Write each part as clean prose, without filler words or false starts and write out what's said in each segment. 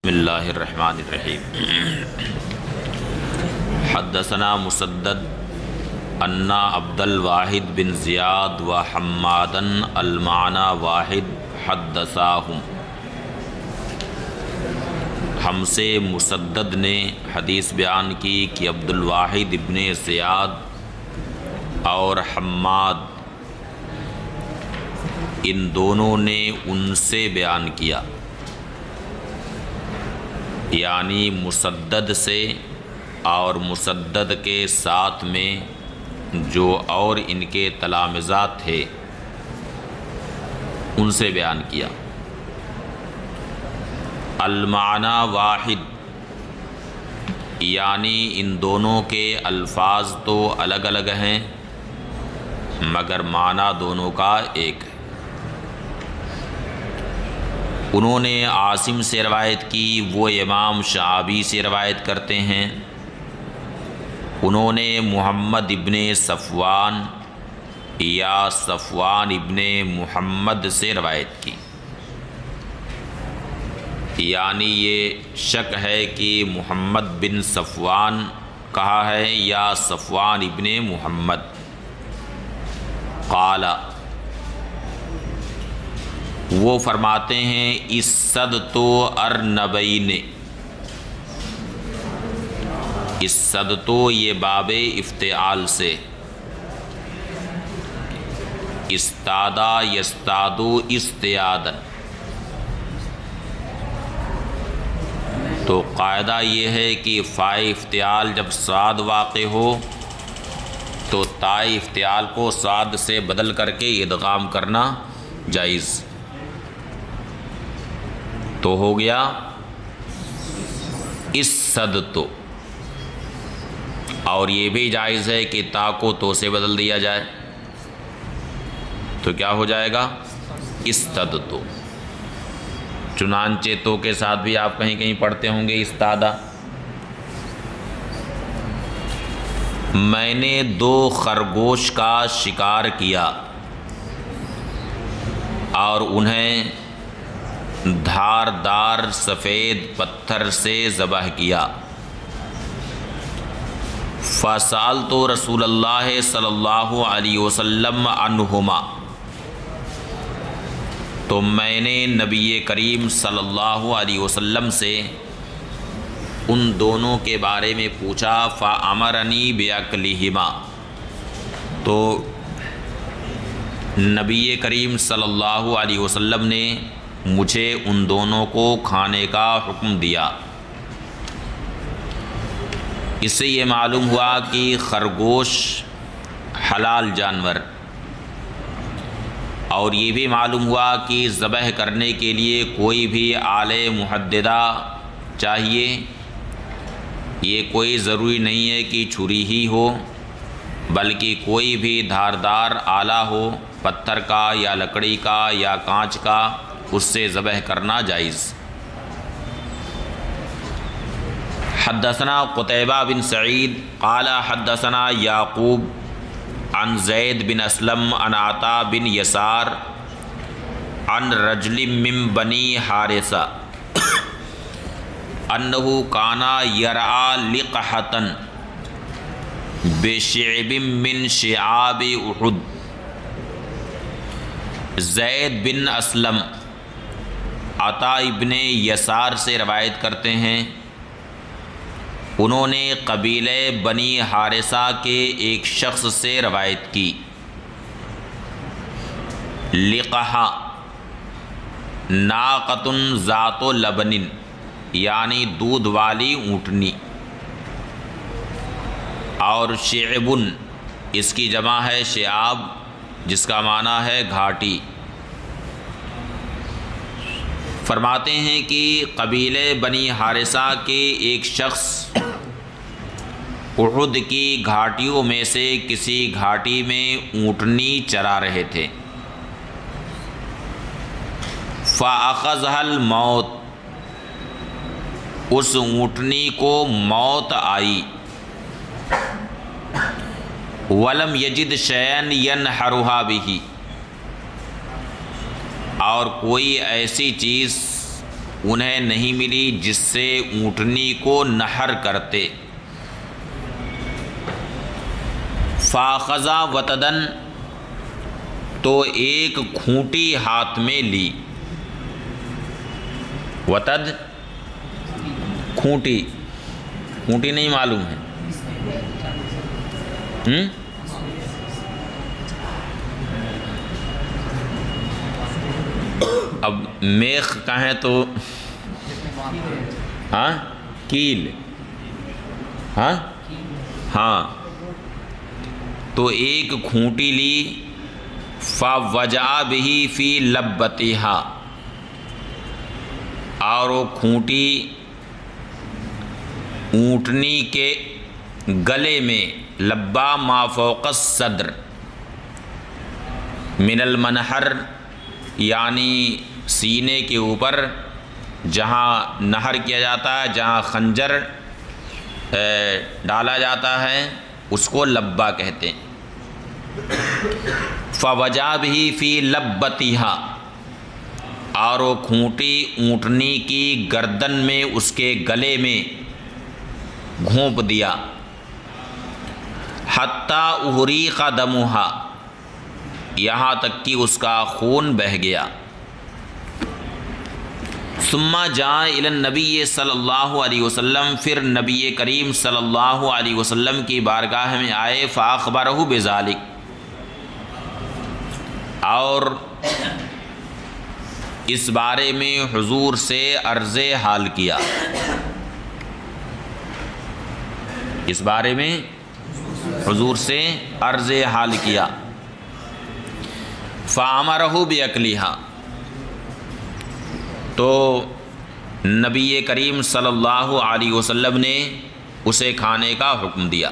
بسم اللہ الرحمن الرحیم حدثنا مسدد ان عبد الواحد بن زیاد و حمادا المعنى واحد حدثاہم، ہم سے مسدد نے حدیث بیان کی کہ عبد الواحد ابن زیاد اور حماد ان دونوں نے ان سے بیان کیا، یعنی مسدد سے اور مسدد کے ساتھ میں جو اور ان کے تلامذات تھے ان سے بیان کیا۔ المعنی واحد، یعنی ان دونوں کے الفاظ تو الگ الگ ہیں مگر معنی دونوں کا ایک ہے۔ انہوں نے عاصم سے روایت کی، وہ امام شعبی سے روایت کرتے ہیں۔ انہوں نے محمد ابن صفوان یا صفوان ابن محمد سے روایت کی، یعنی یہ شک ہے کہ محمد بن صفوان کہا ہے یا صفوان ابن محمد۔ قال، وہ فرماتے ہیں اسدت ارنبین، اسدت یہ باب افتعال سے، استادا یستادو استیادن، تو قاعدہ یہ ہے کہ فائے افتعال جب صاد واقع ہو تو تائے افتعال کو صاد سے بدل کر کے ادغام کرنا جائز، تو ہو گیا اسدت، اور یہ بھی جائز ہے کہ تا کو تو سے بدل دیا جائے تو کیا ہو جائے گا استدت، چنانچہ تو کے ساتھ بھی آپ کہیں کہیں پڑھتے ہوں گے استادا۔ میں نے 2 خرگوش کا شکار کیا اور انہیں دھاردار سفید پتھر سے ذبح کیا۔ فسألت رسول اللہ صلی اللہ علیہ وسلم عنہما، تو میں نے نبی کریم صلی اللہ علیہ وسلم سے ان دونوں کے بارے میں پوچھا۔ فأمرنی بأکلہما، تو نبی کریم صلی اللہ علیہ وسلم نے مجھے ان دونوں کو کھانے کا حکم دیا۔ اس سے یہ معلوم ہوا کہ خرگوش حلال جانور، اور یہ بھی معلوم ہوا کہ ذبح کرنے کے لیے کوئی بھی آلے محددہ چاہیے، یہ کوئی ضروری نہیں ہے کہ چھری ہی ہو بلکہ کوئی بھی دھاردار آلہ ہو، پتھر کا یا لکڑی کا یا کانچ کا، اس سے ذبح کرنا جائز۔ حدثنا قتیبہ بن سعید قال حدثنا یعقوب عن زید بن اسلم عن عطا بن یسار عن رجل من بنی حارثہ انہ کان یرعی لقحۃ بشعب من شعاب احد۔ زید بن اسلم عطا ابن یسار سے روایت کرتے ہیں، انہوں نے قبیلہ بنی حارثہ کے ایک شخص سے روایت کی۔ لقحہ ناقۃ ذات لبن، یعنی دودھ والی اونٹنی، اور شعب اس کی جمع ہے شعاب جس کا معنی ہے گھاٹی۔ فرماتے ہیں کہ قبیلہ بنی حارثہ کے ایک شخص احد کی گھاٹیوں میں سے کسی گھاٹی میں اونٹنی چرا رہے تھے۔ فَأَخَذَهَا الْمَوْتُ، اس اونٹنی کو موت آئی۔ وَلَمْ يَجِدْ شَيْئًا يَنْحَرُهَا بِهِ، اور کوئی ایسی چیز انہیں نہیں ملی جس سے اونٹنی کو نحر کرتے۔ فاخذا وتدن، تو ایک کھونٹی ہاتھ میں لی۔ وتد کھونٹی، کھونٹی نہیں معلوم ہے؟ اب میخ کہیں تو ہاں کیل، ہاں تو ایک کھونٹی لی۔ فوجع بہ فی لبتہا، اور وہ کھونٹی اونٹنی کے گلے میں، لبا ما فوق الصدر، من المنحر یعنی سینے کے اوپر جہاں نحر کیا جاتا ہے، جہاں خنجر ڈالا جاتا ہے، اس کو لبا کہتے ہیں۔ فوجع بہ فی لبتہا، اور وہ کھونٹی اونٹنی کی گردن میں، اس کے گلے میں گھونپ دیا۔ حتیٰ احریق دمہا، یہاں تک کہ اس کا خون بہہ گیا۔ ثم جاء الی النبی صلی اللہ علیہ وسلم، پھر نبی کریم صلی اللہ علیہ وسلم کی بارگاہ میں آئے۔ فاخبرہ بذالک، اور اس بارے میں حضور سے عرض حال کیا، اس بارے میں حضور سے عرض حال کیا۔ فامرہ باکلھا، تو نبی کریم صلی اللہ علیہ وسلم نے اسے کھانے کا حکم دیا۔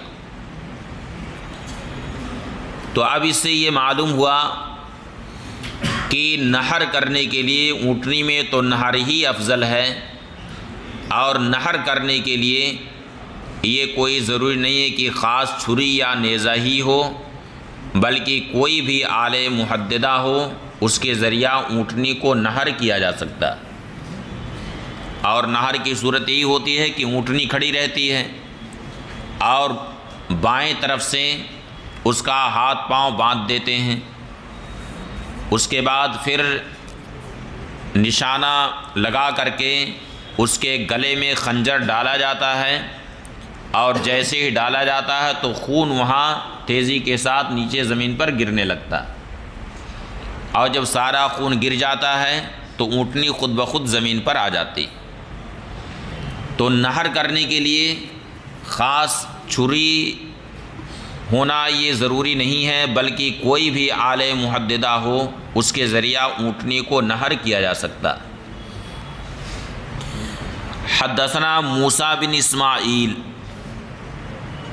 تو اب اس سے یہ معلوم ہوا کہ نحر کرنے کے لیے اونٹنی میں تو نحر ہی افضل ہے، اور نحر کرنے کے لیے یہ کوئی ضروری نہیں ہے کہ خاص چھری یا نیزہ ہی ہو، بلکہ کوئی بھی آلے محددہ ہو، اس کے ذریعہ اونٹنی کو نحر کیا جا سکتا ہے۔ اور نحر کی صورت یہی ہوتی ہے کہ اونٹنی کھڑی رہتی ہے، اور بائیں طرف سے اس کا ہاتھ پاؤں باندھ دیتے ہیں، اس کے بعد پھر نشانہ لگا کر کے اس کے گلے میں خنجر ڈالا جاتا ہے، اور جیسے ہی ڈالا جاتا ہے تو خون وہاں تیزی کے ساتھ نیچے زمین پر گرنے لگتا ہے، اور جب سارا خون گر جاتا ہے تو اونٹنی خود بخود زمین پر آ جاتی۔ تو نحر کرنے کے لیے خاص چھری ہونا یہ ضروری نہیں ہے، بلکہ کوئی بھی آلے محددہ ہو، اس کے ذریعہ اونٹنی کو نحر کیا جا سکتا۔ حدثنا موسیٰ بن اسماعیل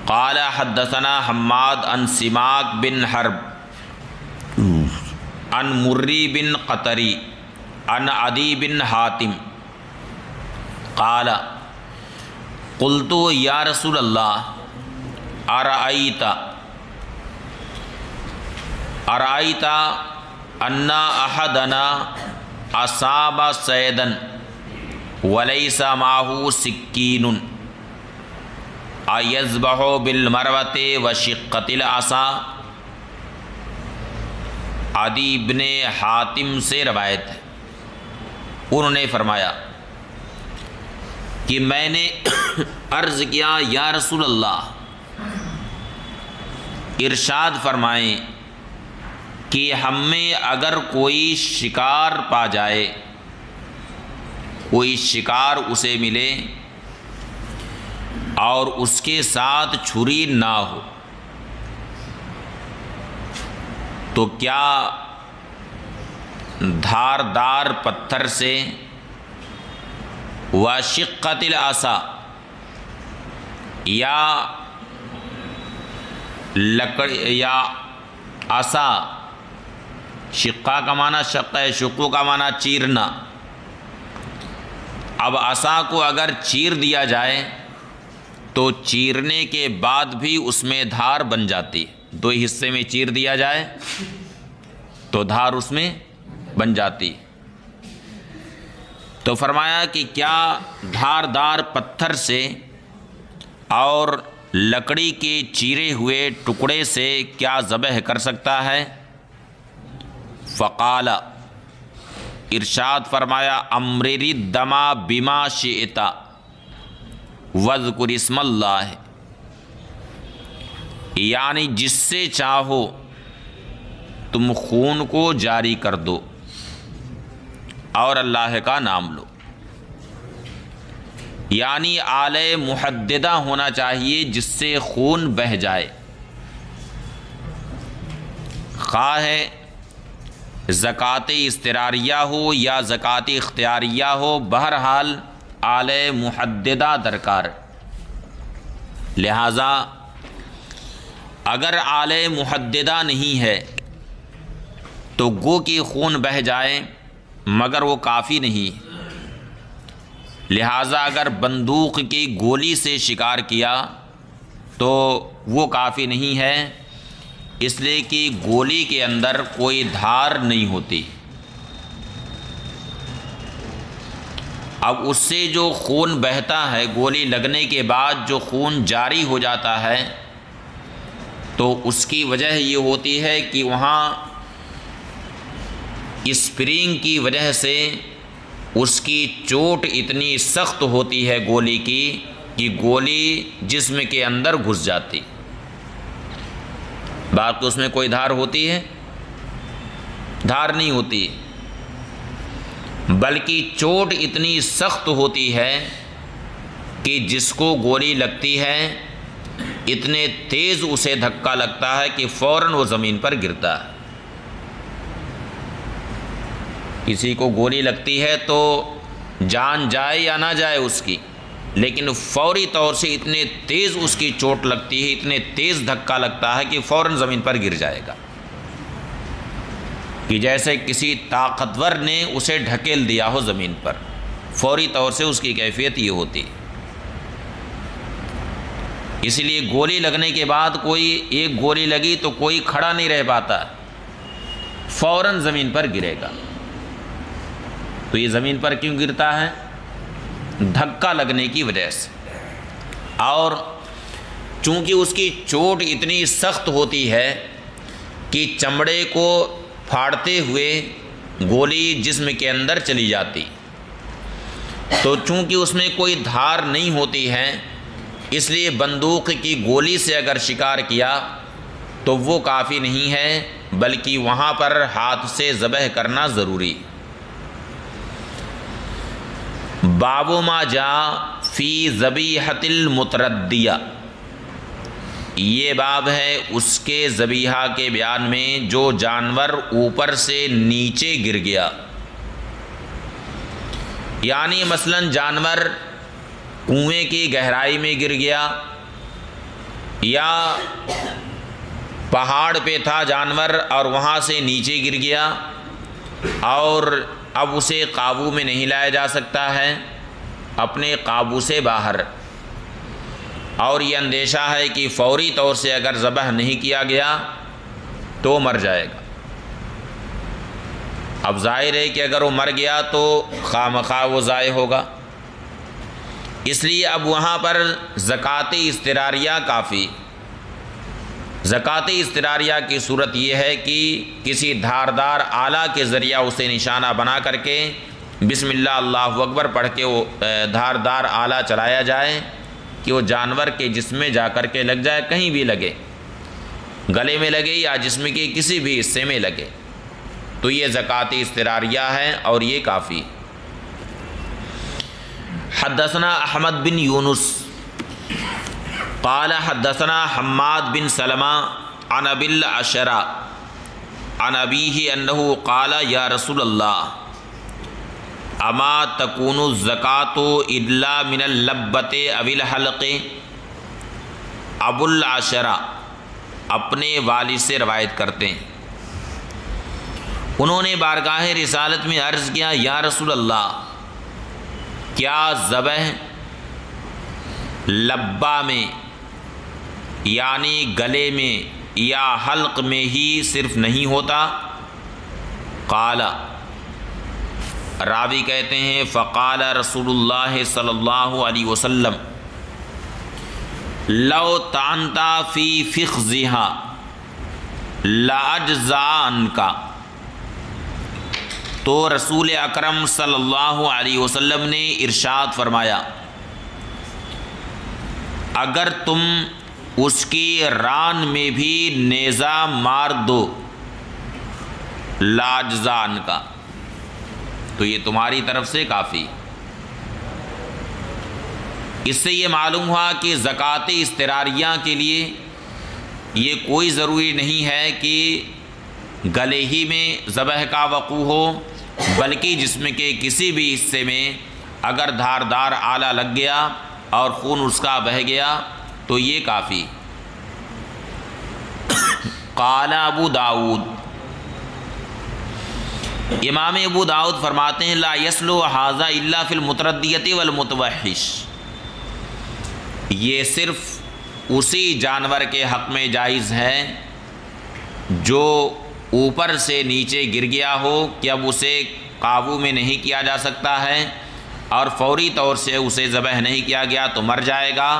قال حدثنا حماد عن سماک بن حرب عن مری بن قطری عن عدی بن حاتم قال قلت یا رسول اللہ ارأیت ان احدنا اصاب صیدا ولیس معه سکین ایذبح بالمروۃ وشقۃ العصا۔ عدی بن حاتم سے روایت ہے، انہوں نے فرمایا کہ میں نے عرض کیا یا رسول اللہ، ارشاد فرمائیں کہ ہم میں اگر کوئی شکار پا جائے، کوئی شکار اسے ملے اور اس کے ساتھ چھری نہ ہو، تو کیا دھاردار پتھر سے وشقۃ العصا یا لکڑی یا عصا، شقہ کا معنی شق ہے، شقو کا معنی چیرنا، اب عصا کو اگر چیر دیا جائے تو چیرنے کے بعد بھی اس میں دھار بن جاتی، دو حصے میں چیر دیا جائے تو دھار اس میں بن جاتی۔ تو فرمایا کہ کیا دھاردار پتھر سے اور لکڑی کے چیرے ہوئے ٹکڑے سے کیا ذبح کر سکتا ہے؟ فقال، ارشاد فرمایا، امرر الدم بما شئت واذکر اسم اللہ، یعنی جس سے چاہو تم خون کو جاری کر دو اور اللہ کا نام لو. یعنی آلہ محددہ ہونا چاہیے جس سے خون بہہ جائے، خواہ زکوٰۃ اضطراریہ ہو یا زکوٰۃ اختیاریہ ہو، بہرحال آلہ محددہ درکار. لہذا اگر آلہ محددہ نہیں ہے تو گو کہ خون بہہ جائے مگر وہ کافی نہیں. لہٰذا اگر بندوق کی گولی سے شکار کیا تو وہ کافی نہیں ہے، اس لیے کہ گولی کے اندر کوئی دھار نہیں ہوتی. اب اس سے جو خون بہتا ہے، گولی لگنے کے بعد جو خون جاری ہو جاتا ہے، تو اس کی وجہ یہ ہوتی ہے کہ وہاں اسپرنگ کی وجہ سے اس کی چوٹ اتنی سخت ہوتی ہے گولی کی کہ گولی جسم کے اندر گھس جاتی. باقی اس میں کوئی دھار ہوتی ہے؟ دھار نہیں ہوتی، بلکہ چوٹ اتنی سخت ہوتی ہے کہ جس کو گولی لگتی ہے اتنے تیز اسے دھکا لگتا ہے کہ فوراً وہ زمین پر گرتا ہے. کسی کو گولی لگتی ہے تو جان جائے یا نہ جائے اس کی، لیکن فوری طور سے اتنے تیز اس کی چوٹ لگتی ہے، اتنے تیز دھکا لگتا ہے کہ فوراً زمین پر گر جائے گا، کہ جیسے کسی طاقتور نے اسے ڈھکیل دیا ہو زمین پر. فوری طور سے اس کی کیفیت یہ ہوتی. اس لیے گولی لگنے کے بعد کوئی ایک گولی لگی تو کوئی کھڑا نہیں رہ پاتا، فوراً زمین پر گرے گا. تو یہ زمین پر کیوں گرتا ہے؟ دھکا لگنے کی وجہ سے. اور چونکہ اس کی چوٹ اتنی سخت ہوتی ہے کہ چمڑے کو پھاڑتے ہوئے گولی جسم کے اندر چلی جاتی، تو چونکہ اس میں کوئی دھار نہیں ہوتی ہے، اس لیے بندوق کی گولی سے اگر شکار کیا تو وہ کافی نہیں ہے، بلکہ وہاں پر ہاتھ سے ذبح کرنا ضروری. باب ما جاء فی ذبیحۃ المتردیہ، یہ باب ہے اس کے ذبیحہ کے بیان میں جو جانور اوپر سے نیچے گر گیا. یعنی مثلا جانور کنویں کی گہرائی میں گر گیا یا پہاڑ پہ تھا جانور اور وہاں سے نیچے گر گیا اور اب اسے قابو میں نہیں لایا جا سکتا ہے، اپنے قابو سے باہر، اور یہ اندیشہ ہے کہ فوری طور سے اگر ذبح نہیں کیا گیا تو مر جائے گا. اب ظاہر ہے کہ اگر وہ مر گیا تو خواہ وہ ضائع ہوگا. اس لیے اب وہاں پر زکوٰۃ اضطراریہ کافی. زکوٰۃ اضطراریہ کی صورت یہ ہے کہ کسی دھاردار آلہ کے ذریعہ اسے نشانہ بنا کر کے بسم اللہ اللہ اکبر پڑھ کے وہ دھاردار آلہ چلایا جائے کہ وہ جانور کے جسم میں جا کر کے لگ جائے، کہیں بھی لگے، گلے میں لگے یا جسم کے کسی بھی حصے میں لگے، تو یہ زکوٰۃ اضطراریہ ہے اور یہ کافی. حدثنا احمد بن یونس قال حدثنا حماد بن سلمہ عن ابی الاشرا عن ابیہ انہ قال یا رسول اللہ اما تکون الزکاة الا من اللبۃ او الحلق. ابو الاشرا اپنے والد سے روایت کرتے ہیں، انہوں نے بارگاہ رسالت میں عرض کیا، یا رسول اللہ، کیا ذبح لبہ میں یعنی گلے میں یا حلق میں ہی صرف نہیں ہوتا؟ قال، راوی کہتے ہیں فقال رسول اللہ صلی اللہ علیہ وسلم لو تعنتا فی فخذها لاجزعنک، تو رسول اکرم صلی اللہ علیہ وسلم نے ارشاد فرمایا اگر تم اس کی ران میں بھی نیزہ مار دو لاجزعنک، تو یہ تمہاری طرف سے کافی۔ اس سے یہ معلوم ہوا کہ زکوٰۃ اضطراریہ کے لیے یہ کوئی ضروری نہیں ہے کہ گلے ہی میں ذبح کا وقوع ہو، بلکہ جسم کے کسی بھی حصے میں اگر دھاردار آلہ لگ گیا اور خون اس کا بہہ گیا تو یہ کافی۔ قال ابو داؤد، امام ابو داؤد فرماتے ہیں لا یسلو ھذا الا فی المتردیۃ والمتوحش، یہ صرف اسی جانور کے حق میں جائز ہے جو اوپر سے نیچے گر گیا ہو کہ اب اسے قابو میں نہیں کیا جا سکتا ہے اور فوری طور سے اسے ذبح نہیں کیا گیا تو مر جائے گا،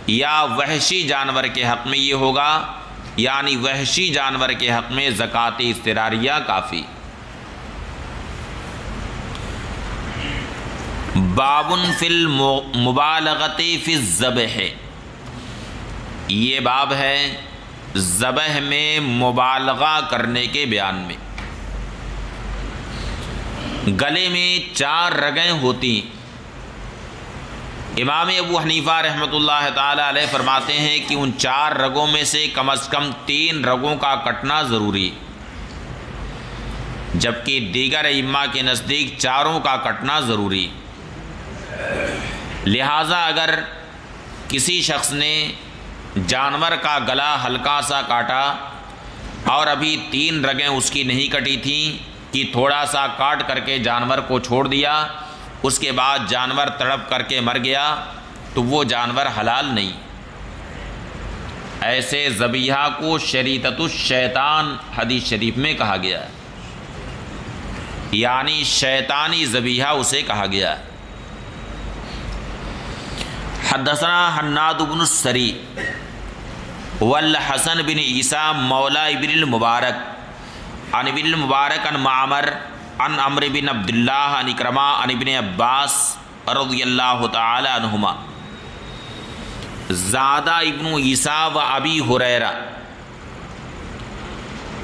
یا وحشی جانور کے حق میں یہ ہوگا، یعنی وحشی جانور کے حق میں زکوٰۃ اضطراریہ کافی۔ باب فی المبالغۃ فی الذبح، یہ باب ہے ذبح میں مبالغہ کرنے کے بیان میں۔ گلے میں 4 رگیں ہوتی، امام ابو حنیفہ رحمۃ اللہ تعالی علیہ فرماتے ہیں کہ ان 4 رگوں میں سے کم از کم 3 رگوں کا کٹنا ضروری، جبکہ دیگر ائمہ کے نزدیک 4 کا کٹنا ضروری۔ لہٰذا اگر کسی شخص نے جانور کا گلا ہلکا سا کاٹا اور ابھی 3 رگیں اس کی نہیں کٹی تھیں کہ تھوڑا سا کاٹ کر کے جانور کو چھوڑ دیا، اس کے بعد جانور تڑپ کر کے مر گیا تو وہ جانور حلال نہیں۔ ایسے ذبیحہ کو شریطۃ الشیطان حدیث شریف میں کہا گیا ہے، یعنی شیطانی ذبیحہ اسے کہا گیا ہے۔ حدثنا حناد بن السری والحسن بن عیسیٰ مولا ابن المبارک عن ابن المبارک عن معمر عن عمرو بن عبد اللہ عن اکرمہ عن ابن عباس رضی اللہ تعالی عنہما زاد ابن عیسیٰ و ابی ہریرہ۔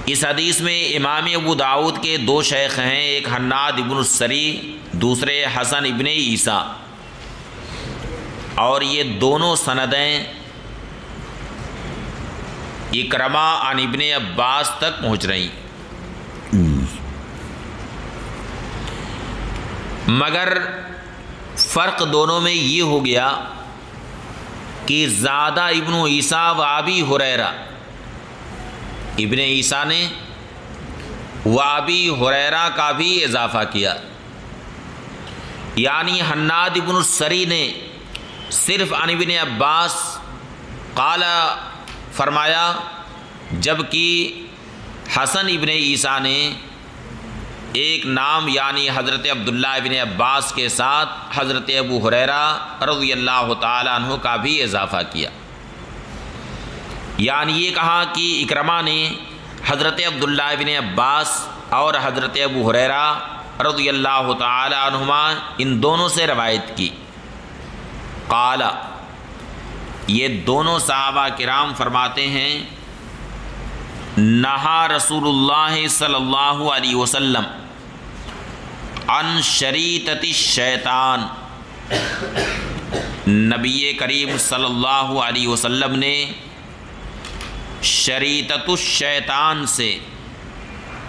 اس حدیث میں امام ابو داؤد کے 2 شیخ ہیں، ایک حناد ابن السری، دوسرے حسن ابن عیسیٰ، اور یہ دونوں سندیں اکرمہ عن ابن عباس تک پہنچ رہی، مگر فرق دونوں میں یہ ہو گیا کہ زادہ ابن عیسیٰ و ابی ہریرہ، ابن عیسیٰ نے و ابی ہریرہ کا بھی اضافہ کیا، یعنی حناد ابن السری نے صرف عن ابن عباس قال فرمایا، جبکہ حسن ابن عیسیٰ نے ایک نام یعنی حضرت عبداللہ ابن عباس کے ساتھ حضرت ابو ہریرہ رضی اللہ تعالیٰ عنہ کا بھی اضافہ کیا، یعنی یہ کہا کہ اکرمہ نے حضرت عبداللہ ابن عباس اور حضرت ابو ہریرہ رضی اللہ تعالیٰ عنہما ان دونوں سے روایت کی۔ قال، یہ دونوں صحابہ کرام فرماتے ہیں نہا رسول اللہ صلی اللہ علیہ وسلم عن شریطۃ الشیطان، نبی کریم صلی اللہ علیہ وسلم نے شریطۃ الشیطان سے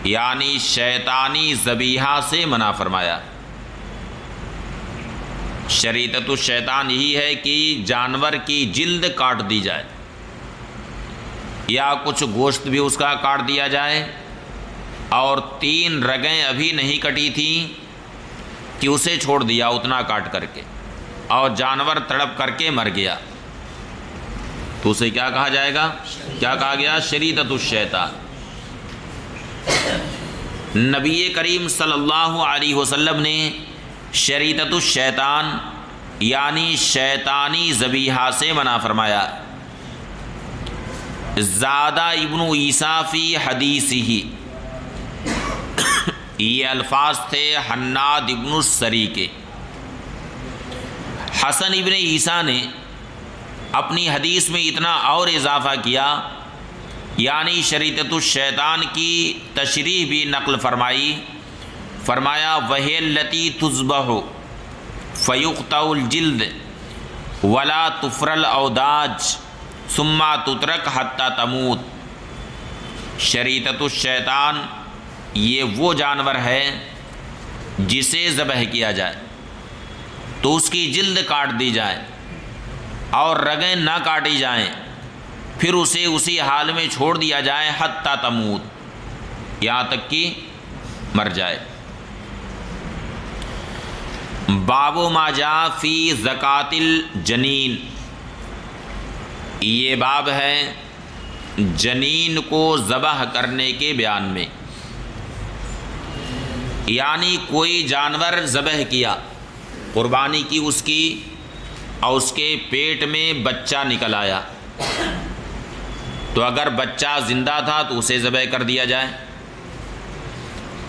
یعنی شیطانی ذبیحہ سے منع فرمایا۔ شریطۃ الشیطان یہی ہے کہ جانور کی جلد کاٹ دی جائے یا کچھ گوشت بھی اس کا کاٹ دیا جائے اور 3 رگیں ابھی نہیں کٹی تھیں کہ اسے چھوڑ دیا اتنا کاٹ کر کے اور جانور تڑپ کر کے مر گیا تو اسے کیا کہا جائے گا؟ کیا کہا گیا؟ شریطۃ الشیطان۔ نبی کریم صلی اللہ علیہ وسلم نے شریطۃ الشیطان یعنی شیطانی ذبیحہ سے منع فرمایا۔ زادہ ابن عیسیٰ فی حدیثہ، یہ الفاظ تھے حناد ابن السری کے۔ حسن ابن عیسیٰ نے اپنی حدیث میں اتنا اور اضافہ کیا، یعنی شریطۃ الشیطان کی تشریح بھی نقل فرمائی، فرمایا وَهِيَ الَّتِي تُذْبَحُ فَيُقْطَعُ الْجِلْدُ وَلَا تُفْرَ الْأَوْدَاجُ ثُمَّ تُتْرَكُ حَتَّى تَمُوتُ۔ شریطۃ الشیطان یہ وہ جانور ہے جسے ذبح کیا جائے تو اس کی جلد کاٹ دی جائے اور رگیں نہ کاٹی جائیں، پھر اسے اسی حال میں چھوڑ دیا جائے حتیٰ تموت، یہاں تک کہ مر جائے۔ باب ما جاء فی زکوٰۃ الجنین، یہ باب ہے جنین کو ذبح کرنے کے بیان میں، یعنی کوئی جانور ذبح کیا، قربانی کی اس کی، اور اس کے پیٹ میں بچہ نکل آیا، تو اگر بچہ زندہ تھا تو اسے ذبح کر دیا جائے،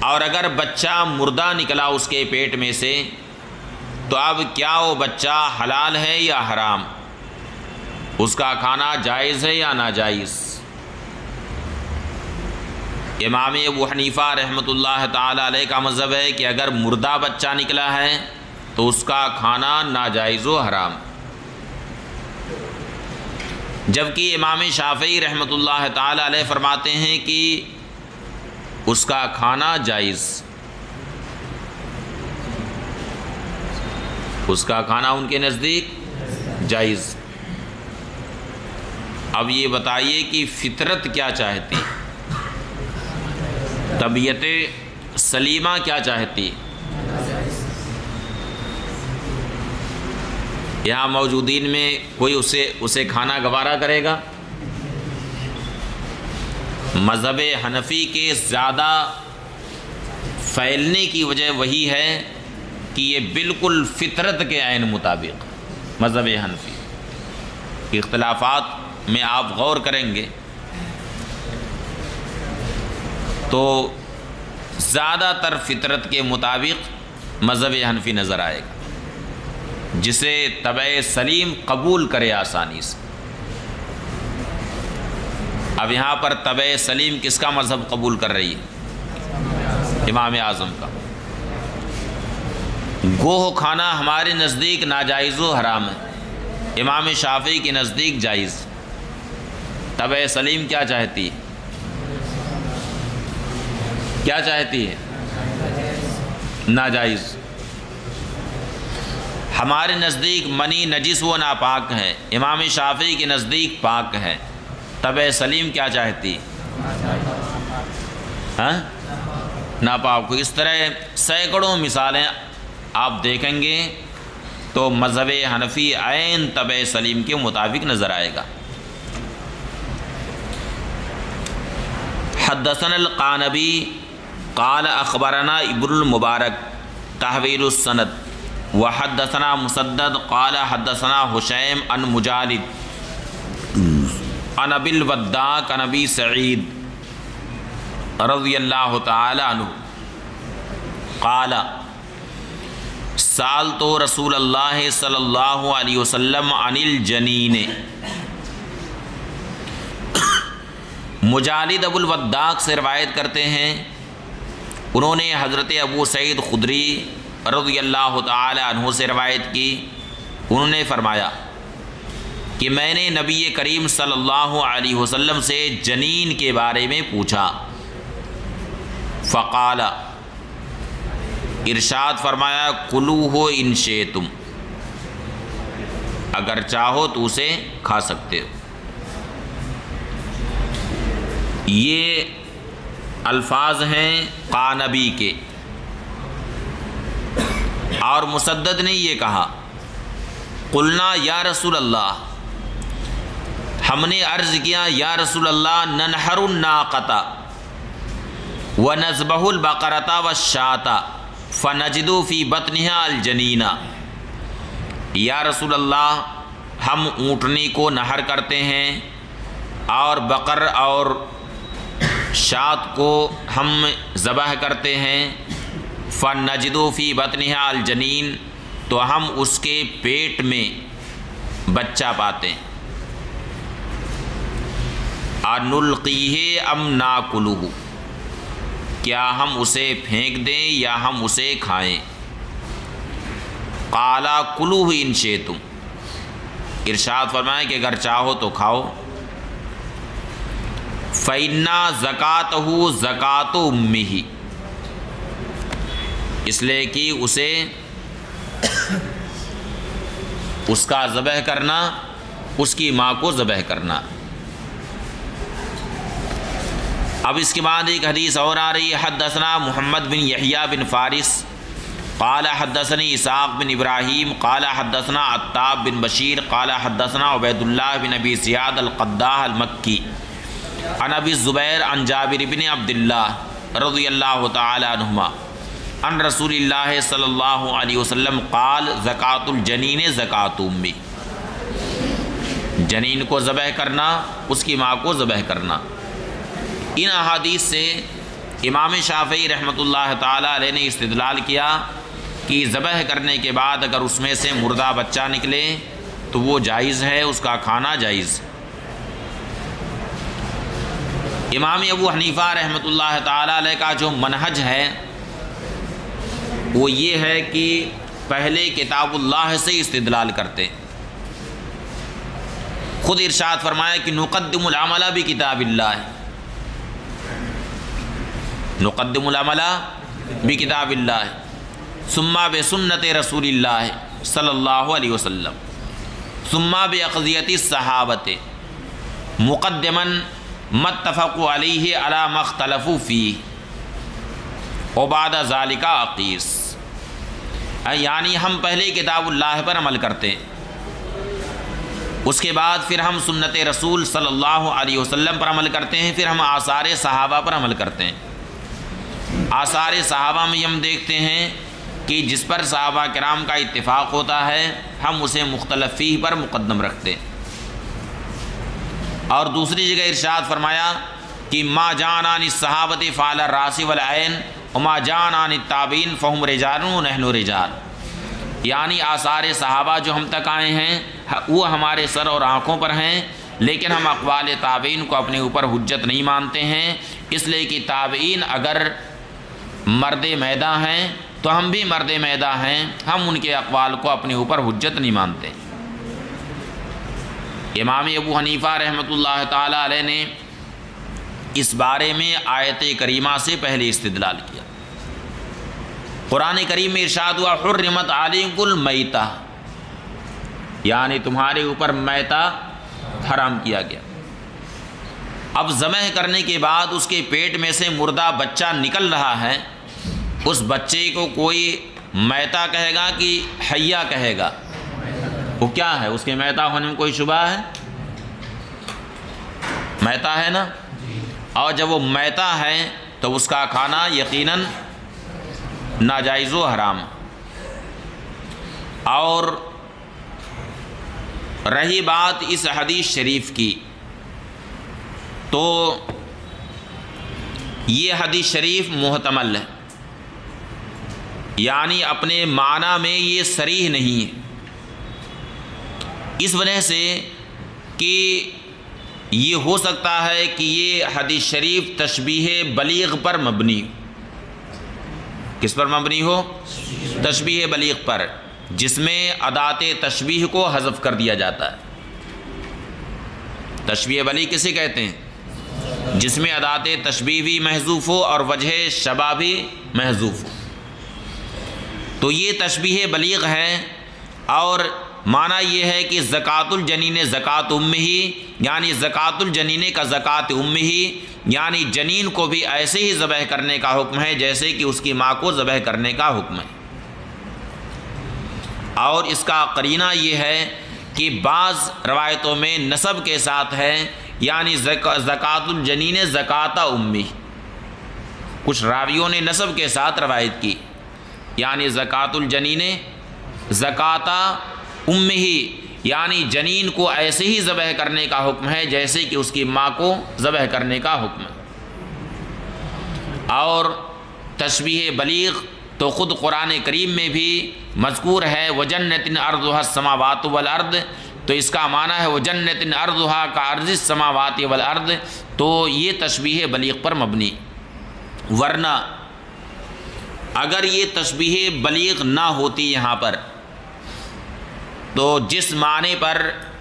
اور اگر بچہ مردہ نکلا اس کے پیٹ میں سے تو اب کیا وہ بچہ حلال ہے یا حرام، اس کا کھانا جائز ہے یا ناجائز۔ امام ابو حنیفہ رحمۃ اللہ تعالی علیہ کا مذہب ہے کہ اگر مردہ بچہ نکلا ہے تو اس کا کھانا ناجائز و حرام، جبکہ امام شافعی رحمۃ اللہ تعالی علیہ فرماتے ہیں کہ اس کا کھانا جائز، اس کا کھانا ان کے نزدیک جائز۔ اب یہ بتائیے کہ فطرت کیا چاہتی، طبیعت سلیمہ کیا چاہتی؟ یہاں موجودین میں کوئی اسے کھانا گوارا کرے گا؟ مذہب حنفی کے زیادہ پھیلنے کی وجہ وہی ہے کہ یہ بالکل فطرت کے عین مطابق مذہب حنفی۔ اختلافات میں آپ غور کریں گے تو زیادہ تر فطرت کے مطابق مذہب حنفی نظر آئے گا، جسے طبع سلیم قبول کرے آسانی سے۔ اب یہاں پر طبع سلیم کس کا مذہب قبول کر رہی ہے؟ امام اعظم کا۔ گوہ کھانا ہمارے نزدیک ناجائز و حرام ہے، امام شافعی کے نزدیک جائز۔ طبع سلیم کیا چاہتی ہے؟ کیا چاہتی ہے؟ ناجائز۔ ہمارے نزدیک منی نجس و ناپاک ہے، امام شافعی کے نزدیک پاک ہے۔ طبع سلیم کیا چاہتی؟ ناپاک کو۔ اس طرح سینکڑوں مثالیں آپ دیکھیں گے تو مذہب حنفی عین طبع سلیم کے مطابق نظر آئے گا۔ حدثنا القانبی قال اخبرنا ابن المبارک تحویل السند وحدثنا مسدد قال حدثنا حشیم عن مجالد عن ابی الوداع عن ابی سعید رضی اللہ تعالی عنہ قال سألت رسول اللہ صلی اللہ علیہ وسلم عن الجنین۔ مجالد ابو الوداع سے روایت کرتے ہیں، انہوں نے حضرت ابو سعید خدری رضی اللہ تعالی عنہ سے روایت کی، انہوں نے فرمایا کہ میں نے نبی کریم صلی اللہ علیہ وسلم سے جنین کے بارے میں پوچھا، فقال، ارشاد فرمایا، کلوہ ان شئتم، اگر چاہو تو اسے کھا سکتے ہو۔ یہ الفاظ ہیں قانبی کے، اور مسدد نے یہ کہا، قلنا یا رسول اللہ، ہم نے عرض کیا یا رسول اللہ، ننحر الناقۃ وَنَذْبَحُ الْبَقَرَةَ وَالشَّاةَ فَنَجِدُ فِي بَطْنِهَا الْجَنِينَ، یا رسول اللہ ہم اونٹنی کو نہر کرتے ہیں اور بقر اور شاۃ کو ہم ذبح کرتے ہیں، فَنَجِدُ فِي بَطْنِهَا الْجَنِينَ، تو ہم اس کے پیٹ میں بچہ پاتے ہیں۔ أَنُلْقِيهِ أَمْ نَأْكُلُهُ، کیا ہم اسے پھینک دیں یا ہم اسے کھائیں؟ قَالَ كُلُوهُ إِن شِئْتُمْ، ارشاد فرمائیں کہ اگر چاہو تو کھاؤ۔ فَإِنَّ زَكَاتَهُ زَكَاتُ أُمِّهِ، اس لیے کہ اسے اس کا ذبح کرنا اس کی ماں کو ذبح کرنا۔ اب اس کے بعد ایک حدیث اور آ رہی ہے، حدثنا محمد بن یحییٰ بن فارس قال حدثنی اسحاق بن ابراہیم قال حدثنا عتاب بن بشیر قال حدثنا عبید اللہ بن ابی زیاد القداح المکی عن ابی الزبیر عن جابر بن عبداللہ رضی اللہ تعالی عنہما عن رسول اللہ صلی اللہ علیہ وسلم قال زکاۃ الجنین زکاۃ امی، جنین کو ذبح کرنا اس کی ماں کو ذبح کرنا۔ ان احادیث سے امام شافعی رحمۃ اللہ تعالی علیہ نے استدلال کیا کہ ذبح کرنے کے بعد اگر اس میں سے مردہ بچہ نکلے تو وہ جائز ہے، اس کا کھانا جائز۔ امام ابو حنیفہ رحمۃ اللہ تعالی علیہ کا جو منہج ہے وہ یہ ہے کہ پہلے کتاب اللہ سے استدلال کرتے، خود ارشاد فرمایا کہ نقدم العمل بکتاب اللہ، نقدم العمل بکتاب اللہ ثم بسنت رسول اللہ صلی اللہ علیہ وسلم ثم باقضیت الصحابۃ مقدما ما اتفقوا علیہ علی ما اختلفوا فیہ وبعد ذالک اقیس، یعنی ہم پہلے کتاب اللہ پر عمل کرتے ہیں، اس کے بعد پھر ہم سنت رسول صلی اللہ علیہ وسلم پر عمل کرتے ہیں، پھر ہم آثار صحابہ پر عمل کرتے ہیں۔ آثار صحابہ میں ہم دیکھتے ہیں کہ جس پر صحابہ کرام کا اتفاق ہوتا ہے ہم اسے مختلف فیہ پر مقدم رکھتے ہیں۔ اور دوسری جگہ ارشاد فرمایا کہ ما جان عن الصحابۃ فعلی الراس والعین وما جان عن التابعین فہم رجال ونحن رجال، یعنی آثار صحابہ جو ہم تک آئے ہیں وہ ہمارے سر اور آنکھوں پر ہیں، لیکن ہم اقوال تابعین کو اپنے اوپر حجت نہیں مانتے ہیں، اس لیے کہ تابعین اگر مرد میداں ہیں تو ہم بھی مرد میداں ہیں، ہم ان کے اقوال کو اپنے اوپر حجت نہیں مانتے۔ امام ابو حنیفہ رحمۃ اللہ تعالی علیہ نے اس بارے میں آیت کریمہ سے پہلے استدلال کیا۔ قرآن کریم میں ارشاد ہوا حرمت علیکم المیتہ، یعنی تمہارے اوپر میتہ حرام کیا گیا۔ اب ذبح کرنے کے بعد اس کے پیٹ میں سے مردہ بچہ نکل رہا ہے، اس بچے کو کوئی میتہ کہے گا کہ حیہ کہے گا؟ وہ کیا ہے؟ اس کے میتہ ہونے میں کوئی شبہ ہے؟ میتہ ہے نا، اور جب وہ میتہ ہے تو اس کا کھانا یقیناً ناجائز و حرام۔ اور رہی بات اس حدیث شریف کی، تو یہ حدیث شریف محتمل ہے، یعنی اپنے معنی میں یہ صریح نہیں ہے، اس وجہ سے کہ یہ ہو سکتا ہے کہ یہ حدیث شریف تشبیہ بلیغ پر مبنی، کس پر مبنی ہو؟ تشبیہ بلیغ پر، جس میں ادات تشبیہ کو حذف کر دیا جاتا ہے۔ تشبیہ بلیغ کسے کہتے ہیں؟ جس میں ادات تشبیہ بھی محذوف ہو اور وجہ شبہ بھی محذوف ہو، تو یہ تشبیہ بلیغ ہے۔ اور معنی یہ ہے کہ زکوٰۃ الجنین زکوٰۃ امہ، یعنی زکوٰۃ الجنین کا زکوٰۃ امہ، یعنی جنین کو بھی ایسے ہی ذبح کرنے کا حکم ہے جیسے کہ اس کی ماں کو ذبح کرنے کا حکم ہے۔ اور اس کا قرینہ یہ ہے کہ بعض روایتوں میں نسب کے ساتھ ہے، یعنی زکوٰۃ الجنین زکوٰۃ امہ، کچھ راویوں نے نسب کے ساتھ روایت کی، یعنی زکوٰۃ الجنین زکوٰۃ امہ، یعنی جنین کو ایسے ہی ذبح کرنے کا حکم ہے جیسے کہ اس کی ماں کو ذبح کرنے کا حکم ہے۔ اور تشبیہ بلیغ تو خود قرآن کریم میں بھی مذکور ہے، وَجَنَّةٍ أَرْضُهَا السَّمَاوَاتُ وَالْأَرْضُ، تو اس کا معنی ہے وَجَنَّةٍ أَرْضُهَا كَأَرْضِ السَّمَاوَاتِ وَالْأَرْضِ، تو یہ تشبیہ بلیغ پر مبنی۔ ورنہ اگر یہ تشبیہ بلیغ نہ ہوتی یہاں پر، تو جس معنی پر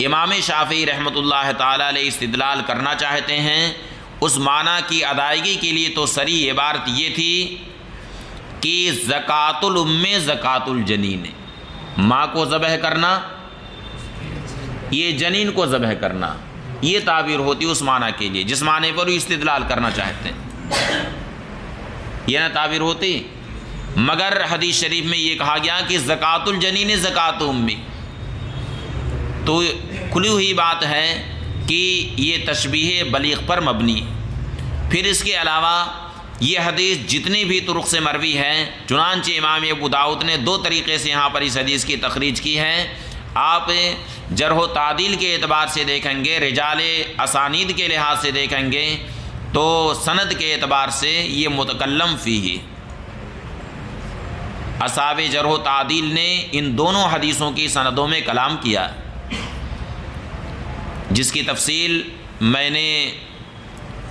امام شافعی رحمۃ اللہ تعالی علیہ استدلال کرنا چاہتے ہیں، اس معنی کی ادائیگی کے لیے تو صریح عبارت یہ تھی کہ زکوٰۃ الام زکوٰۃ الجنین، ماں کو ذبح کرنا، یہ جنین کو ذبح کرنا، یہ تعبیر ہوتی اس معنی کے لیے جس معنی پر وہ استدلال کرنا چاہتے ہیں، یہ نہ تعبیر ہوتی۔ مگر حدیث شریف میں یہ کہا گیا کہ زکوٰۃ الجنین زکوٰۃ امی، تو کھلی ہوئی بات ہے کہ یہ تشبیہ بلیغ پر مبنی۔ پھر اس کے علاوہ یہ حدیث جتنی بھی طرق سے مروی ہے، چنانچہ امام ابو داؤد نے دو طریقے سے یہاں پر اس حدیث کی تخریج کی ہے۔ آپ جرح و تعدیل کے اعتبار سے دیکھیں گے، رجال اسانید کے لحاظ سے دیکھیں گے، تو سند کے اعتبار سے یہ متکلم فیہ، اصحاب جرح و تعدیل نے ان دونوں حدیثوں کی سندوں میں کلام کیا، جس کی تفصیل میں نے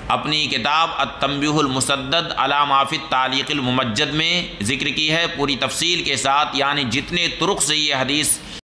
اپنی کتاب التنبیہ المسدد علی ما فی التعلیق الممجد میں ذکر کی ہے، پوری تفصیل کے ساتھ، یعنی جتنے طرق سے یہ حدیث